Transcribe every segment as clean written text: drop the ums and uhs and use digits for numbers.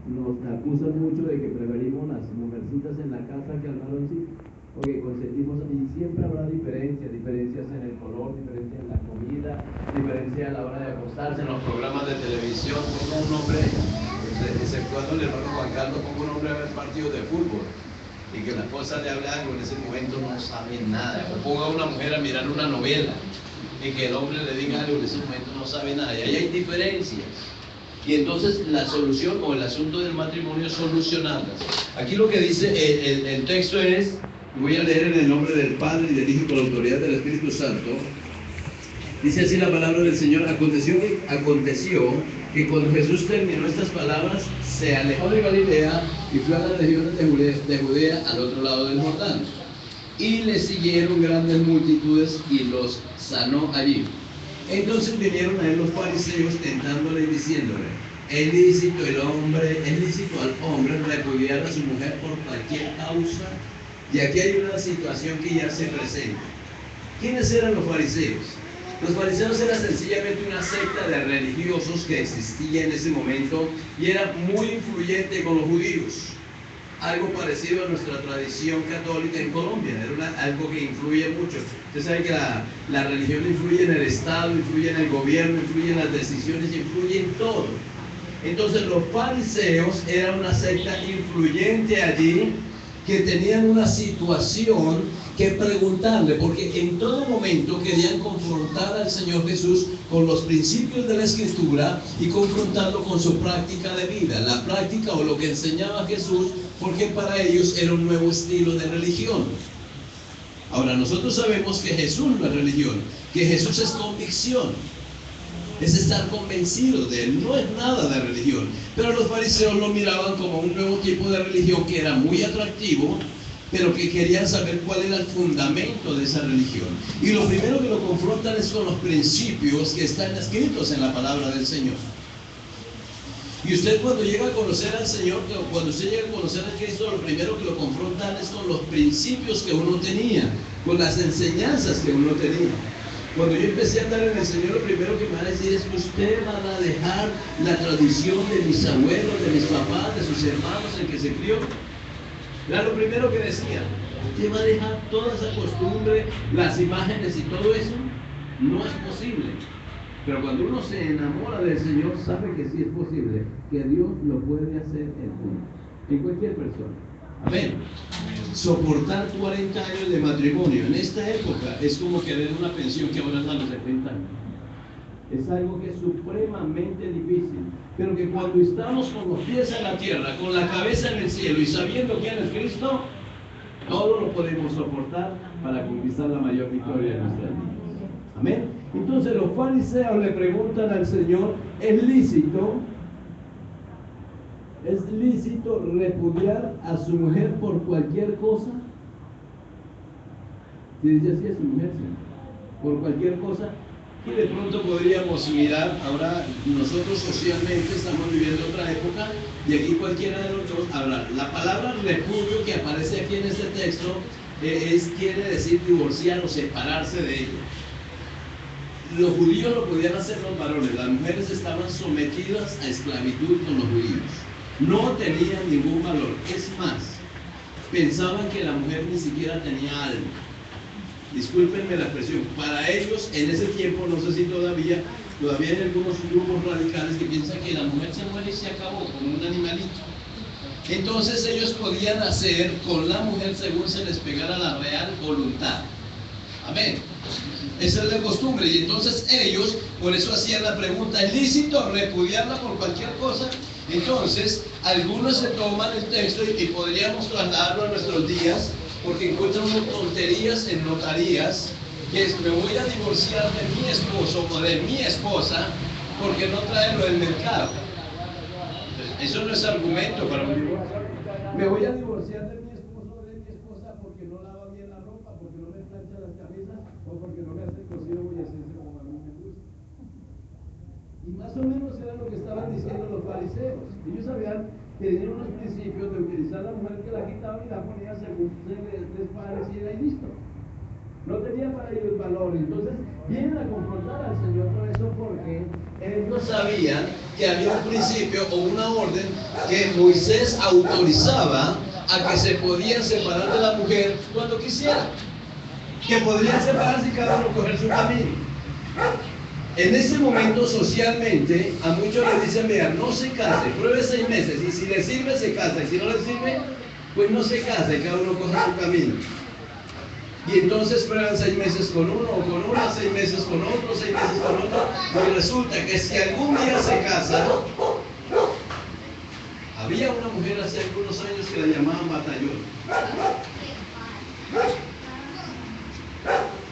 nos acusan mucho de que preferimos las mujercitas en la casa que al varoncito, porque consentimos, y siempre habrá diferencias en el color, diferencias en la comida, diferencias a la hora de acostarse, en los programas de televisión. Pongo un hombre, exceptuando el hermano Juan Carlos, pongo un hombre a ver partidos de fútbol y que la esposa le hable algo, en ese momento no sabe nada. O ponga a una mujer a mirar una novela y que el hombre le diga algo, en ese momento no sabe nada. Y ahí hay diferencias. Y entonces la solución o el asunto del matrimonio es solucionarlas. Aquí lo que dice el texto es, voy a leer en el nombre del Padre y del Hijo y con la autoridad del Espíritu Santo. Dice así la palabra del Señor: aconteció que cuando Jesús terminó estas palabras, se alejó de Galilea y fue a las regiones de Judea al otro lado del Jordán. Y le siguieron grandes multitudes y los sanó allí. Entonces vinieron a él los fariseos tentándole y diciéndole: ¿es lícito al hombre repudiar a su mujer por cualquier causa? Y aquí hay una situación que ya se presenta. ¿Quiénes eran los fariseos? Los fariseos eran sencillamente una secta de religiosos que existía en ese momento y era muy influyente con los judíos. Algo parecido a nuestra tradición católica en Colombia, era algo que influye mucho. Usted sabe que la religión influye en el Estado, influye en el gobierno, influye en las decisiones, influye en todo. Entonces los fariseos eran una secta influyente allí, que tenían una situación que preguntarle, porque en todo momento querían confrontar al Señor Jesús con los principios de la Escritura y confrontarlo con su práctica de vida, la práctica o lo que enseñaba Jesús, porque para ellos era un nuevo estilo de religión. Ahora, nosotros sabemos que Jesús no es religión, que Jesús es convicción, es estar convencido de él, no es nada de religión. Pero los fariseos lo miraban como un nuevo tipo de religión que era muy atractivo, pero que querían saber cuál era el fundamento de esa religión. Y lo primero que lo confrontan es con los principios que están escritos en la palabra del Señor. Y usted cuando llega a conocer al Señor, cuando usted llega a conocer a Cristo, lo primero que lo confrontan es con los principios que uno tenía, con las enseñanzas que uno tenía. Cuando yo empecé a andar en el Señor, lo primero que me van a decir es que usted va a dejar la tradición de mis abuelos, de mis papás, de sus hermanos en que se crió. Era lo primero que decía. ¿Usted va a dejar toda esa costumbre, las imágenes y todo eso? No es posible. Pero cuando uno se enamora del Señor, sabe que sí es posible, que Dios lo puede hacer en cualquier persona. Amén. Soportar 40 años de matrimonio en esta época es como querer una pensión que ahora dan los 70 años. Es algo que es supremamente difícil, pero que cuando estamos con los pies en la tierra, con la cabeza en el cielo y sabiendo quién es Cristo, todo lo podemos soportar para conquistar la mayor victoria de nuestra vida. Amén. Entonces los fariseos le preguntan al Señor: ¿es lícito repudiar a su mujer por cualquier cosa? Si dice así, a su mujer, sí, por cualquier cosa. Y de pronto podríamos mirar, ahora nosotros socialmente estamos viviendo otra época, y aquí cualquiera de nosotros habla. La palabra repudio que aparece aquí en este texto quiere decir divorciar o separarse de ella. Los judíos lo podían hacer los varones, las mujeres estaban sometidas a esclavitud con los judíos. No tenían ningún valor. Es más, pensaban que la mujer ni siquiera tenía alma. Discúlpenme la expresión. Para ellos, en ese tiempo, no sé si todavía hay algunos grupos radicales que piensan que la mujer se muere y se acabó, como un animalito. Entonces ellos podían hacer con la mujer según se les pegara la real voluntad. Amén. Esa es la costumbre. Y entonces ellos, por eso hacían la pregunta: ¿es lícito repudiarla por cualquier cosa? Entonces, algunos se toman el texto y podríamos trasladarlo a nuestros días, porque encuentran unas tonterías en notarías, que es: me voy a divorciar de mi esposo o de mi esposa porque no trae lo del mercado. Eso no es argumento para un divorcio. Me voy a divorciar de mi esposo o de mi esposa porque no lava bien la ropa, porque no me plancha las camisas o porque no me hace cocido boyacense como a mí me gusta. Y más o menos era lo que estaban diciendo los fariseos. Ellos sabían que tenían unos principios de utilizar la mujer, que la quitaban y la ponían según les pareciera y listo. No tenía para ellos valor. Entonces vienen a confrontar al Señor por eso, porque ellos sabían que había un principio o una orden que Moisés autorizaba a que se podían separar de la mujer cuando quisieran, que podrían separarse y cada uno coger su camino. En ese momento, socialmente, a muchos les dicen, vean, no se case, pruebe 6 meses, y si le sirve, se casa, y si no le sirve, pues no se casa, y cada uno coge su camino. Y entonces prueban 6 meses con uno o con una, 6 meses con otro, 6 meses con otro, y resulta que si algún día se casan, había una mujer hace algunos años que la llamaban batallón.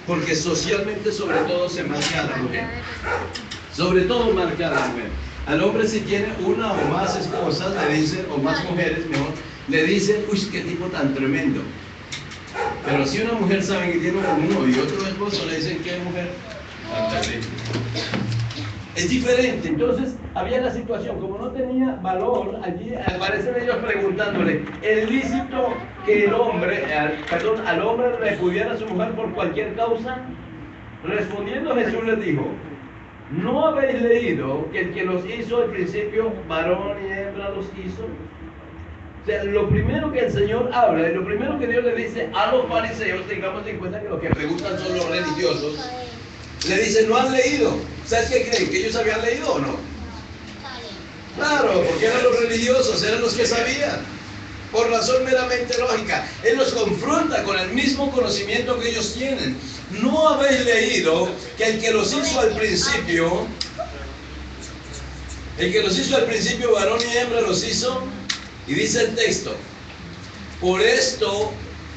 Porque socialmente sobre todo se marca a la mujer. Sobre todo marca a la mujer. Al hombre si tiene una o más esposas, le dicen, o más mujeres mejor, le dicen, uy, qué tipo tan tremendo. Pero si una mujer sabe que tiene uno y otro esposo, le dicen, ¿qué mujer? Tan terrible. Es diferente. Entonces había la situación, como no tenía valor, allí aparecen ellos preguntándole, ¿es lícito que el hombre, al hombre repudiara a su mujer por cualquier causa? Respondiendo Jesús les dijo, ¿no habéis leído que el que los hizo al principio, varón y hembra los hizo? O sea, lo primero que el Señor habla y lo primero que Dios le dice a los fariseos, tengamos en cuenta que los que preguntan son los religiosos, le dice, ¿no han leído? ¿Sabes qué creen? ¿Que ellos habían leído o no? Claro, porque eran los religiosos, eran los que sabían. Por razón meramente lógica. Él los confronta con el mismo conocimiento que ellos tienen. ¿No habéis leído que el que los hizo al principio, varón y hembra los hizo? Y dice el texto, por esto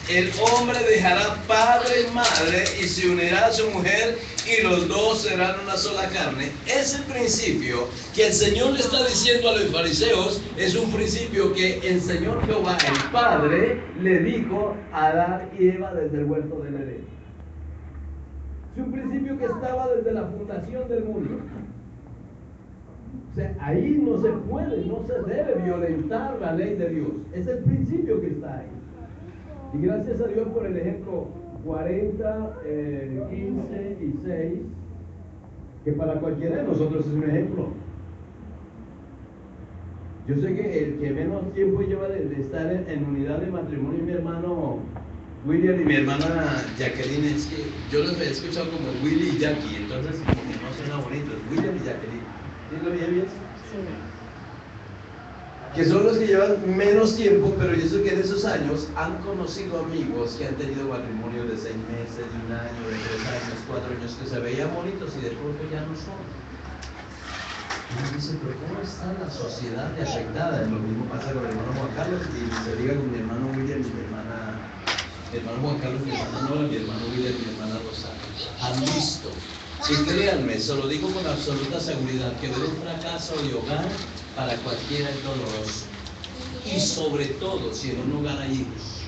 el hombre dejará padre y madre y se unirá a su mujer y los dos serán una sola carne. Ese principio que el Señor le está diciendo a los fariseos es un principio que el Señor Jehová, el Padre, le dijo a Adán y Eva desde el huerto del Edén. Es un principio que estaba desde la fundación del mundo. O sea, ahí no se puede, no se debe violentar la ley de Dios. Es el principio que está ahí. Y gracias a Dios por el ejemplo 40, 15 y 6, que para cualquiera de nosotros es un ejemplo. Yo sé que el que menos tiempo lleva de estar en unidad de matrimonio es mi hermano William y mi hermana Jacqueline. Es que yo los he escuchado como Willy y Jackie, entonces como que no suena bonito, es William y Jacqueline. ¿Sí lo dije bien? Sí. Que son los que llevan menos tiempo, pero yo sé que en esos años han conocido amigos que han tenido matrimonios de 6 meses, de 1 año, de 3 años, 4 años, que se veían bonitos y de pronto ya no son. Y uno dice, pero ¿cómo está la sociedad de afectada? Lo mismo pasa con el hermano Juan Carlos y se diga con mi hermano William y mi hermano Juan Carlos, mi hermana Nora, mi hermano William y mi hermana Rosa. Han visto. Y créanme, se lo digo con absoluta seguridad, que ver un fracaso de hogar para cualquiera es doloroso. Y sobre todo si en un hogar hay hijos.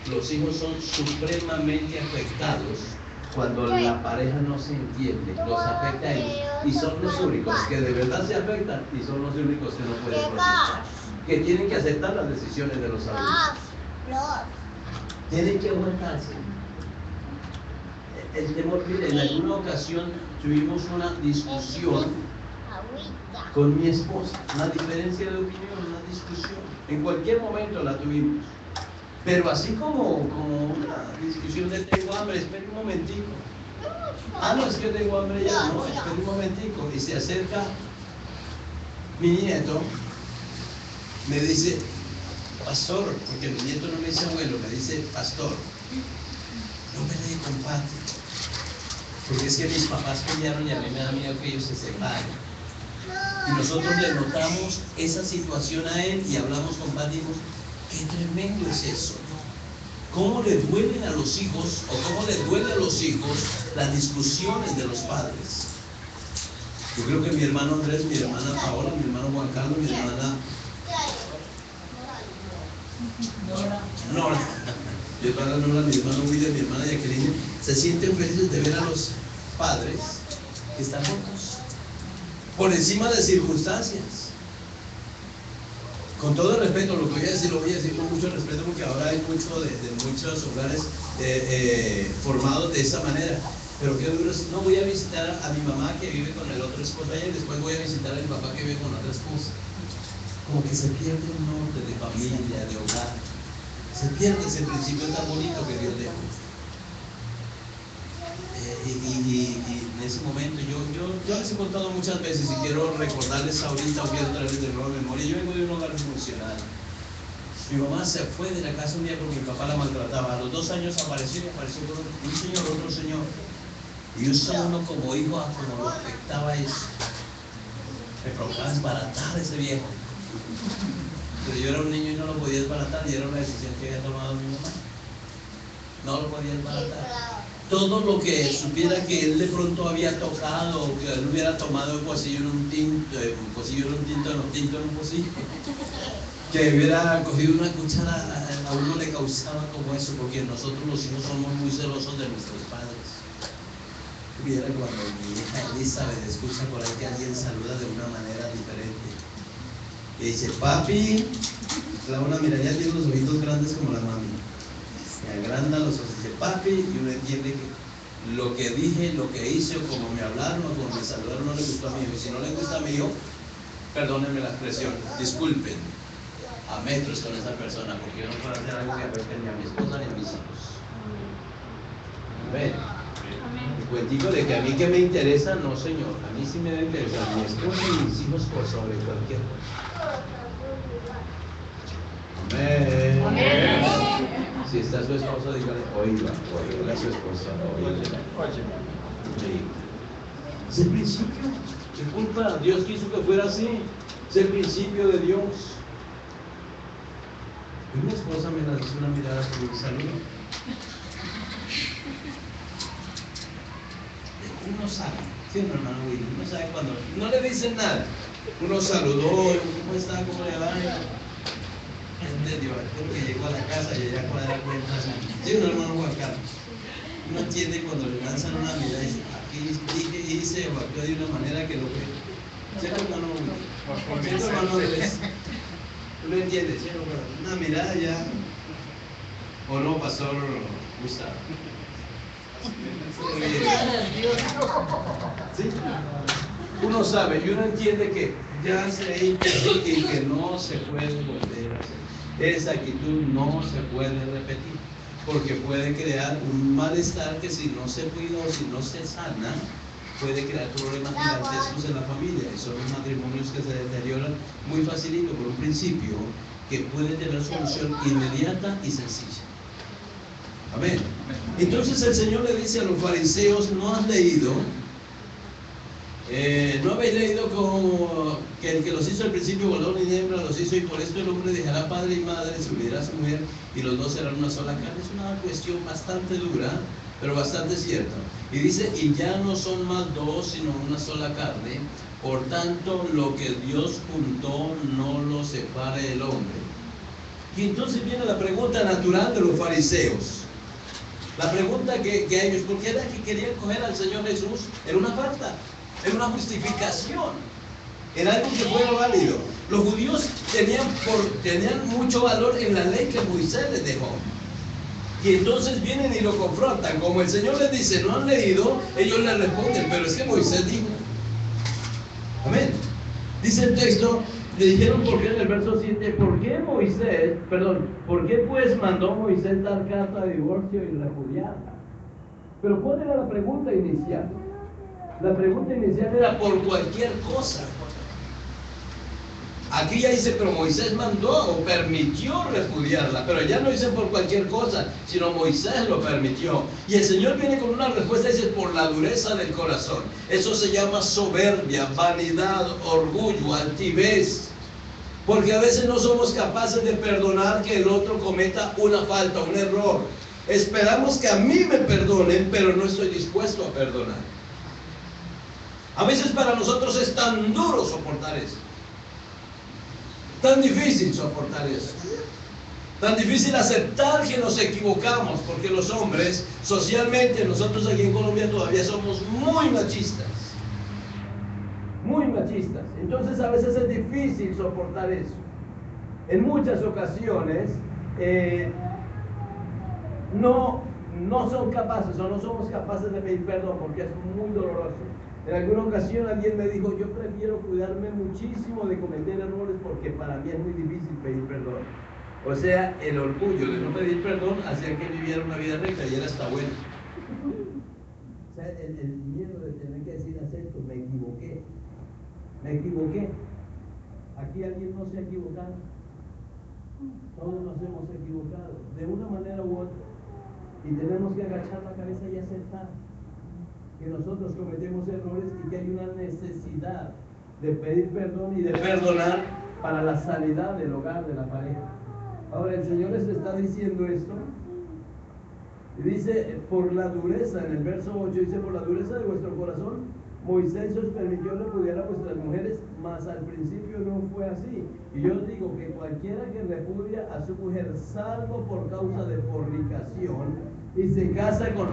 Los hijos son supremamente afectados cuando la pareja no se entiende, los afecta a ellos. Y son los únicos que de verdad se afectan y son los únicos que no pueden protestar, que tienen que aceptar las decisiones de los adultos. Tienen que aguantarse. El temor, mire, en alguna ocasión tuvimos una discusión con mi esposa, una diferencia de opinión, una discusión. En cualquier momento la tuvimos. Pero así como una discusión de tengo hambre, espera un momentico. Ah, no, es que tengo hambre ya, no, espera un momentico. Y se acerca mi nieto, me dice, pastor, porque mi nieto no me dice abuelo, me dice pastor, no me deje compadre. Porque es que mis papás pelearon y a mí me da miedo que ellos se separen. Y nosotros le notamos esa situación a él y hablamos con padre y dijimos, qué tremendo es eso. ¿Cómo le duelen a los hijos o cómo le duele a los hijos las discusiones de los padres? Yo creo que mi hermano Andrés, mi hermana Paola, mi hermano Juan Carlos, mi hermana Nora, mi hermana Nora, mi hermano William, mi hermana Jacqueline, se sienten felices de ver a los padres que están juntos, por encima de circunstancias. Con todo el respeto, lo que voy a decir, lo voy a decir con mucho respeto, porque ahora hay mucho de muchos hogares formados de esa manera. Pero qué duro es, no voy a visitar a mi mamá que vive con el otro esposo allá y después voy a visitar a mi papá que vive con otra esposa. Como que se pierde un norte de familia, de hogar. Se pierde ese principio tan bonito que Dios dejó. Y en ese momento yo les he contado muchas veces y quiero recordarles ahorita o quiero traerles de nuevo memoria. Yo vengo de un hogar funcional. Mi mamá se fue de la casa un día porque mi papá la maltrataba. A los 2 años apareció con un señor, otro señor. Y uno como hijo, como lo afectaba eso. Me provocaba desbaratar a ese viejo. Pero yo era un niño y no lo podía desbaratar y era una decisión que había tomado mi mamá. No lo podía desbaratar. Todo lo que supiera que él de pronto había tocado o que él hubiera tomado el pocillo en un tinto, en un pocillo, que hubiera cogido una cuchara, a uno le causaba como eso, porque nosotros los hijos somos muy celosos de nuestros padres. Viera cuando mi hija Elizabeth escucha por ahí que alguien saluda de una manera diferente y dice, papi, clava una mirada, ya tiene los ojitos grandes como la mami, me agranda los ojos, dice papi, y uno entiende que lo que dije, lo que hice, o como me hablaron, o como me saludaron, no le gustó a mi hijo. Y si no le gusta a mi hijo, perdónenme la expresión, disculpen, a metros con esa persona, porque yo no puedo hacer algo que afecte ni a mi esposa ni a mis hijos. ¿Ven? El cuentico de que a mí que me interesa, no señor, a mí sí me debe interesar mi esposa y mis hijos por sobre cualquier cosa. Amén. Amén. Si está su esposo, dígale, oiga a su esposa, oiga. Sí. Es el principio. ¿Qué culpa? Dios quiso que fuera así. Es el principio de Dios. Y mi esposa me lanzó una mirada con un saludo. Uno sabe, ¿sí, hermano Willy? Uno sabe cuando no le dicen nada. Uno saludó, ¿cómo está? ¿Cómo le va? Entendió, creo que llegó a la casa y ella cuadra cuentas. Sí, un hermano Juan Carlos. Uno entiende cuando le lanzan una mirada y dice, aquí hice o actuó de una manera que lo que. ¿Cierto, hermano Willy? ¿Cierto, hermano Andrés? ¿Tú lo entiendes? ¿Cierto? Una mirada ya. ¿O no, pastor Gustavo? ¿Sí? Uno sabe y uno entiende que ya se hizo y que no se puede volver a hacer. Esa actitud no se puede repetir porque puede crear un malestar que si no se cuida o si no se sana puede crear problemas gigantescos en la familia y son los matrimonios que se deterioran muy facilito por un principio que puede tener solución inmediata y sencilla. Amén. Entonces el Señor le dice a los fariseos, ¿no has leído? ¿No habéis leído como que el que los hizo al principio, varón y hembra, los hizo y por esto el hombre dejará padre y madre, se unirá a su mujer y los dos serán una sola carne? Es una cuestión bastante dura, pero bastante cierta. Y dice, y ya no son más dos, sino una sola carne. Por tanto, lo que Dios juntó no lo separe el hombre. Y entonces viene la pregunta natural de los fariseos. La pregunta que ellos, ¿por qué era que querían coger al Señor Jesús? Era una falta, era una justificación, era algo que fuera válido. Los judíos tenían mucho valor en la ley que Moisés les dejó. Y entonces vienen y lo confrontan. Como el Señor les dice, no han leído, ellos le responden, pero es que Moisés dijo. Amén. Dice el texto, le dijeron por qué en el verso 7, ¿por qué pues mandó Moisés dar carta de divorcio y repudiarla? Pero ¿cuál era la pregunta inicial? La pregunta inicial era por cualquier cosa. Aquí ya dice, pero Moisés mandó o permitió repudiarla, pero ya no dice por cualquier cosa, sino Moisés lo permitió. Y el Señor viene con una respuesta y dice, por la dureza del corazón. Eso se llama soberbia, vanidad, orgullo, altivez. Porque a veces no somos capaces de perdonar que el otro cometa una falta, un error. Esperamos que a mí me perdonen, pero no estoy dispuesto a perdonar. A veces para nosotros es tan duro soportar eso. Tan difícil soportar eso. Tan difícil aceptar que nos equivocamos, porque los hombres, socialmente, nosotros aquí en Colombia todavía somos muy machistas. Muy machistas. Entonces a veces es difícil soportar eso. En muchas ocasiones no no son capaces o no somos capaces de pedir perdón porque es muy doloroso. En alguna ocasión alguien me dijo, yo prefiero cuidarme muchísimo de cometer errores porque para mí es muy difícil pedir perdón. O sea, el orgullo de no pedir perdón hacía que viviera una vida recta y era hasta bueno. O sea, el miedo de tener que decir, acepto, me equivoqué. Aquí alguien no se ha equivocado. Todos nos hemos equivocado, de una manera u otra. Y tenemos que agachar la cabeza y aceptar que nosotros cometemos errores y que hay una necesidad de pedir perdón y de perdonar para la sanidad del hogar, de la pareja. Ahora el Señor les está diciendo esto y dice, por la dureza, en el verso 8 dice, por la dureza de vuestro corazón Moisés os permitió repudiar a vuestras mujeres, mas al principio no fue así. Y yo os digo que cualquiera que repudia a su mujer, salvo por causa de fornicación, y se casa con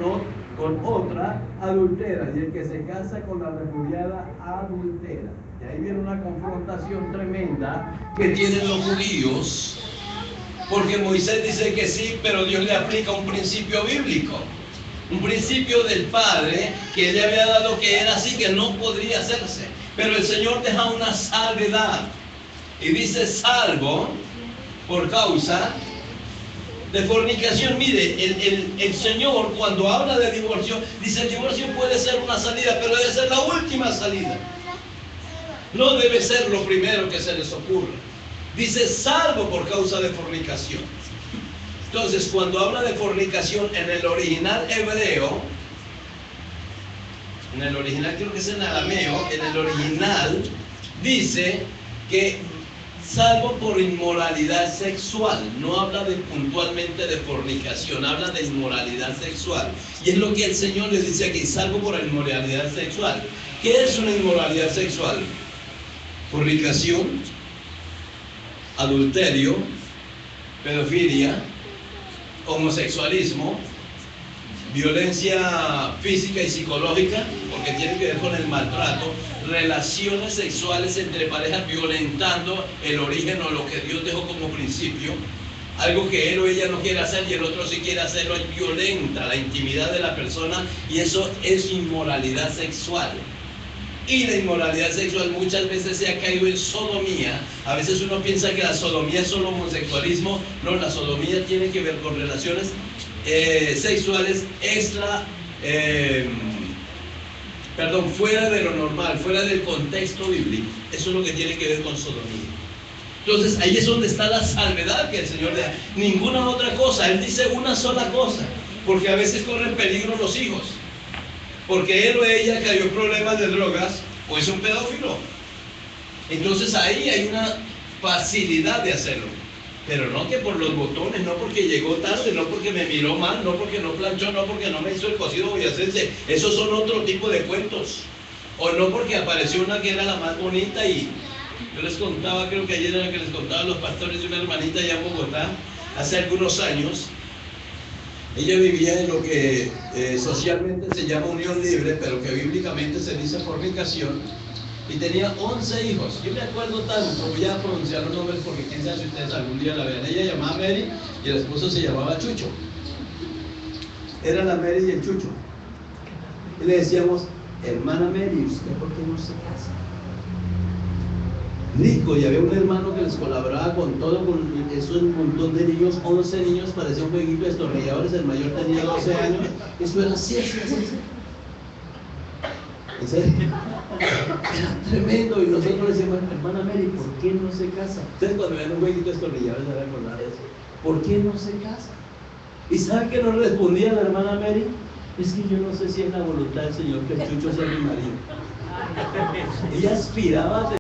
otra, adultera. Y el que se casa con la repudiada, adultera. Y ahí viene una confrontación tremenda que tienen los judíos, porque Moisés dice que sí, pero Dios le aplica un principio bíblico. Un principio del Padre que le había dado que era así, que no podría hacerse. Pero el Señor deja una salvedad. Y dice salvo por causa de fornicación. Mire, el Señor cuando habla de divorcio, dice el divorcio puede ser una salida, pero debe ser la última salida. No debe ser lo primero que se les ocurra. Dice salvo por causa de fornicación. Entonces, cuando habla de fornicación en el original hebreo, en el original creo que es en arameo, en el original dice que salvo por inmoralidad sexual, no habla puntualmente de fornicación, habla de inmoralidad sexual. Y es lo que el Señor les dice aquí, salvo por inmoralidad sexual. ¿Qué es una inmoralidad sexual? Fornicación, adulterio, pedofilia, homosexualismo, violencia física y psicológica, porque tiene que ver con el maltrato, relaciones sexuales entre parejas violentando el origen o lo que Dios dejó como principio, algo que él o ella no quiere hacer y el otro sí quiere hacerlo, es violenta la intimidad de la persona y eso es inmoralidad sexual. Y la inmoralidad sexual muchas veces se ha caído en sodomía. A veces uno piensa que la sodomía es solo homosexualismo. No, la sodomía tiene que ver con relaciones sexuales fuera de lo normal, fuera del contexto bíblico. Eso es lo que tiene que ver con sodomía. Entonces ahí es donde está la salvedad que el Señor le da. Ninguna otra cosa. Él dice una sola cosa, porque a veces corren peligro los hijos. Porque él o ella cayó en problemas de drogas o es un pedófilo. Entonces ahí hay una facilidad de hacerlo. Pero no que por los botones, no porque llegó tarde, no porque me miró mal, no porque no planchó, no porque no me hizo el cocido boyacense. Esos son otro tipo de cuentos. O no porque apareció una que era la más bonita y yo les contaba, creo que ayer era que les contaba a los pastores de una hermanita allá en Bogotá, hace algunos años. Ella vivía en lo que socialmente se llama unión libre, pero que bíblicamente se dice fornicación, y tenía 11 hijos. Yo me acuerdo tanto, voy a pronunciar los nombres porque quién sabe si ustedes algún día la vean. Ella llamaba Mary y el esposo se llamaba Chucho. Era la Mary y el Chucho. Y le decíamos, hermana Mary, ¿usted por qué no se casa? Rico, y había un hermano que les colaboraba con todo, con eso, un montón de niños, 11 niños, parecía un jueguito de destornilladores, el mayor tenía 12 años, eso era así. ¿En serio? Era tremendo, y nosotros le decíamos, hermana Mary, ¿por qué no se casa? Ustedes cuando vean un jueguito de destornilladores se van a acordar de eso. ¿Por qué no se casa? ¿Y saben qué nos respondía la hermana Mary? Es que yo no sé si es la voluntad del Señor que el Chucho sea mi marido. Ella aspiraba a